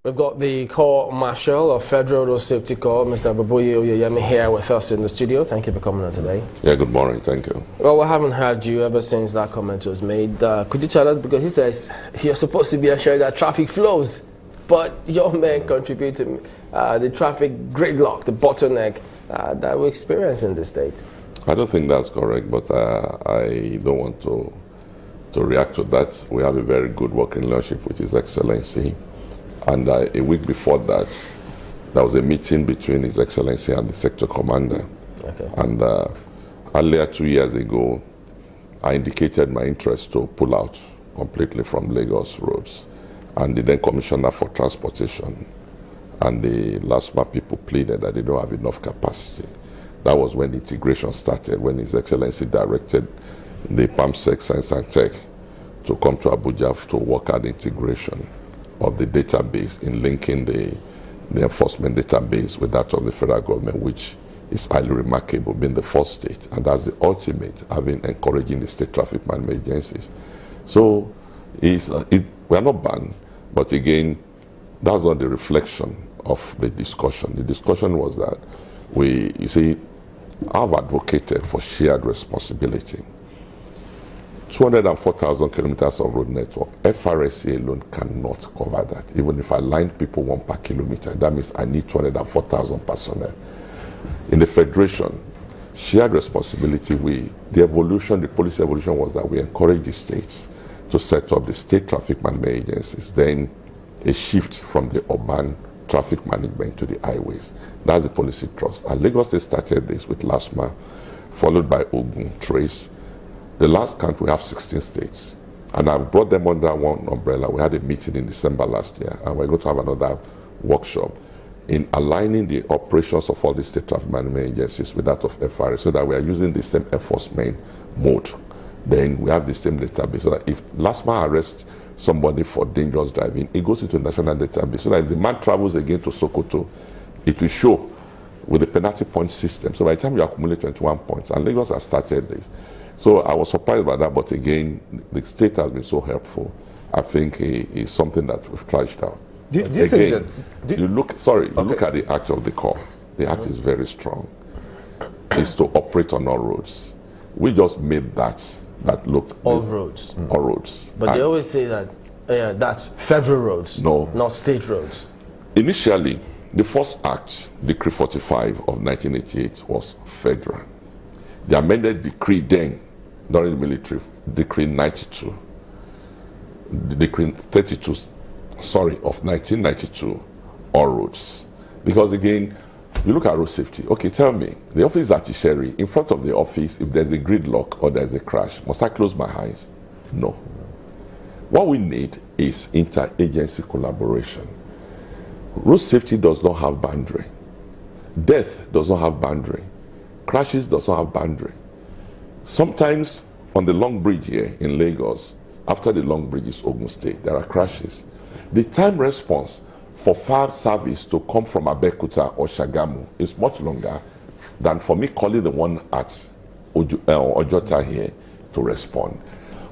We've got the Corps Marshal of Federal Road Safety Corps, Mr. Boboye Oyeyemi, here with us in the studio. Thank you for coming on today. Yeah, good morning. Thank you. Well, we haven't heard you ever since that comment was made. Could you tell us, because he says you're supposed to be ensuring that traffic flows, but your men contribute to the traffic gridlock, the bottleneck that we experience in the state? I don't think that's correct, but I don't want to react to that. We have a very good working relationship with His Excellency. And a week before that, there was a meeting between His Excellency and the sector commander. Okay. And earlier 2 years ago, I indicated my interest to pull out completely from Lagos roads. And the then Commissioner for Transportation and the LASMA people pleaded that they don't have enough capacity. That was when the integration started, when His Excellency directed the PAMSEC Science and Tech to come to Abuja to work at the integration of the database in linking the enforcement database with that of the federal government, which is highly remarkable, being the first state, and that's the ultimate, encouraging the state traffic management agencies. So we are not banned, but again, that's not the reflection of the discussion. The discussion was that I've advocated for shared responsibility. 204,000 kilometers of road network. FRSC alone cannot cover that. Even if I lined people 1 per kilometer, that means I need 204,000 personnel. In the Federation, shared responsibility, the policy evolution was that we encourage the states to set up the state traffic management agencies, then a shift from the urban traffic management to the highways. That's the policy thrust. And Lagos State started this with LASMA, followed by Ogun, Trace. The last count, we have 16 states. And I've brought them under one umbrella. We had a meeting in December last year, and we're going to have another workshop in aligning the operations of all the state traffic management agencies with that of FRSC, so that we are using the same enforcement mode. Then we have the same database, so that if LASMA arrests somebody for dangerous driving, it goes into the national database, so that if the man travels again to Sokoto, it will show with the penalty point system. So by the time you accumulate 21 points, and Lagos has started this. So I was surprised by that, but again, the state has been so helpful. I think it's something that we've trashed out. Do you think that... You look at the act of the Corps. The act is very strong. It's to operate on all roads. We just made that look... All roads. All roads. But they always say that that's federal roads, no, not state roads. Initially, the first act, Decree 45 of 1988, was federal. The amended decree then, during the military, Decree 92, Decree 32, of 1992, all roads. Because again, you look at road safety. Okay, tell me, the office at Isheri, in front of the office, if there's a gridlock or there's a crash, must I close my eyes? No. What we need is interagency collaboration. Road safety does not have boundary. Death does not have boundary. Crashes does not have boundary. Sometimes on the long bridge here in Lagos, after the long bridge is Ogun State, there are crashes. The time response for fire service to come from Abeokuta or Shagamu is much longer than for me calling the one at Ojota here to respond.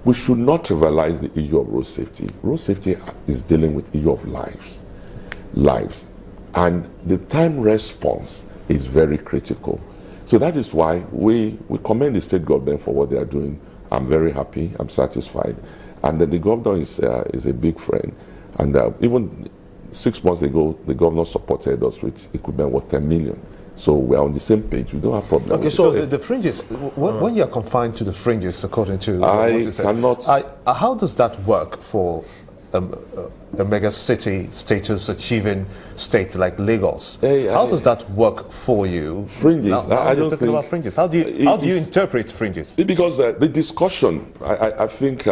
We should not trivialize the issue of road safety. Road safety is dealing with the issue of lives. And the time response is very critical. So that is why we commend the state government for what they are doing. I'm very happy, I'm satisfied. And the governor is a big friend. And even 6 months ago, the governor supported us with equipment worth 10 million. So we're on the same page. We don't have problems. Okay, so the fringes, when you're confined to the fringes, according to what you said, how does that work for a mega city status achieving state like Lagos? How does that work for you? Fringes. Now I don't talking think about fringes. How do you interpret fringes? Because the discussion, I think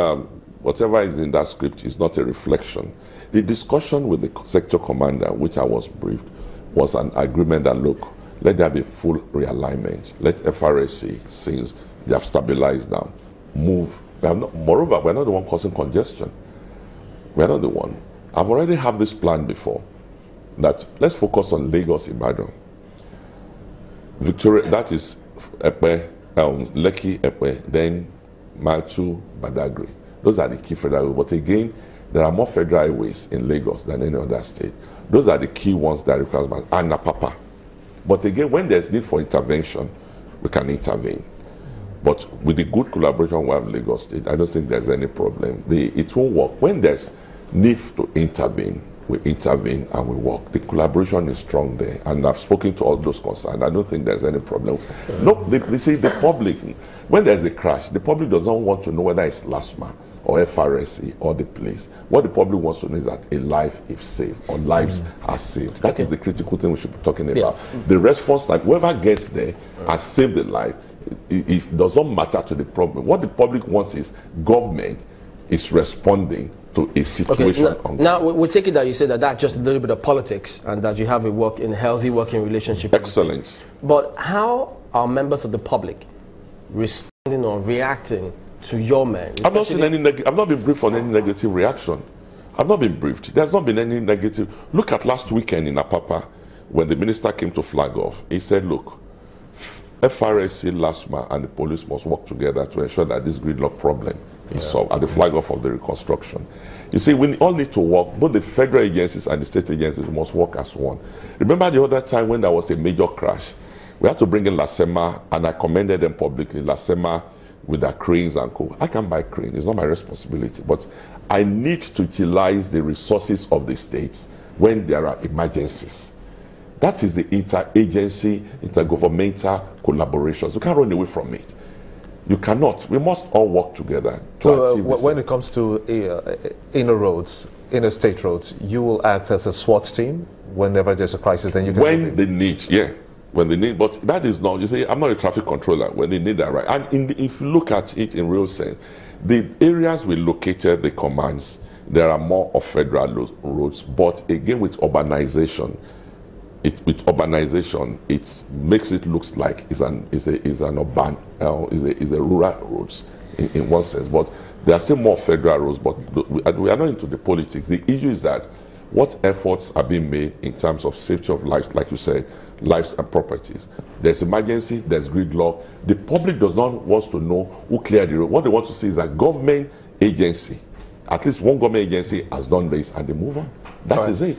whatever is in that script is not a reflection. The discussion with the sector commander, which I was briefed, was an agreement that, look, let there be full realignment. Let FRSC, since they have stabilized now, move. Moreover, we're not the one causing congestion. We're not the one. I've already had this plan before, that let's focus on Lagos, Ibadan. Victoria, that is Epe, Lekki, Epe, then Maltu, Badagry. Those are the key federal. But again, there are more federal highways in Lagos than any other state. Those are the key ones that require, and Apapa. But again, when there's need for intervention, we can intervene. But with the good collaboration we have in Lagos State, I don't think there's any problem. It won't work. When there's need to intervene, we intervene and we work. The collaboration is strong there, and I've spoken to all those concerned. I don't think there's any problem. No, they say the public, when there's a crash, the public doesn't want to know whether it's LASMA or FRSC or the police. What the public wants to know is that a life is saved or lives are saved. That is the critical thing we should be talking about. The response, like whoever gets there and saved the life, it does not matter to the problem. What the public wants is government is responding to a situation. Okay, now we'll take it that you said that that's just a little bit of politics and that you have a healthy working relationship. Excellent. But how are members of the public responding or reacting to your men? I've not seen any I've not been briefed on any negative reaction. I've not been briefed. There's not been any negative. Look at last weekend in Apapa when the minister came to flag off. He said, look, FRSC, LASMA and the police must work together to ensure that this gridlock problem is solved at the flag off of the reconstruction. You see, we all need to work, both the federal agencies and the state agencies must work as one. Remember the other time when there was a major crash? We had to bring in LASEMA, and I commended them publicly, LASEMA with their cranes and co. I can buy cranes, it's not my responsibility, but I need to utilize the resources of the states when there are emergencies. That is the interagency, intergovernmental collaborations. You can't run away from it. You cannot. We must all work together. So when it comes to inner roads, inner state roads, you will act as a SWAT team whenever there's a crisis, then you can... When they need, yeah. When they need, but that is not, you see, I'm not a traffic controller. When they need that, right? And if you look at it in real sense, the areas we located the commands, there are more of federal roads, but again with urbanization, it makes it looks like it's an urban, is a rural roads in one sense, but there are still more federal roads. But we are not into the politics. The issue is that what efforts are being made in terms of safety of lives, like you said, lives and properties. There's emergency, there's gridlock. The public does not want to know who cleared the road. What they want to see is that government agency, at least one government agency has done this and they move on. That is it.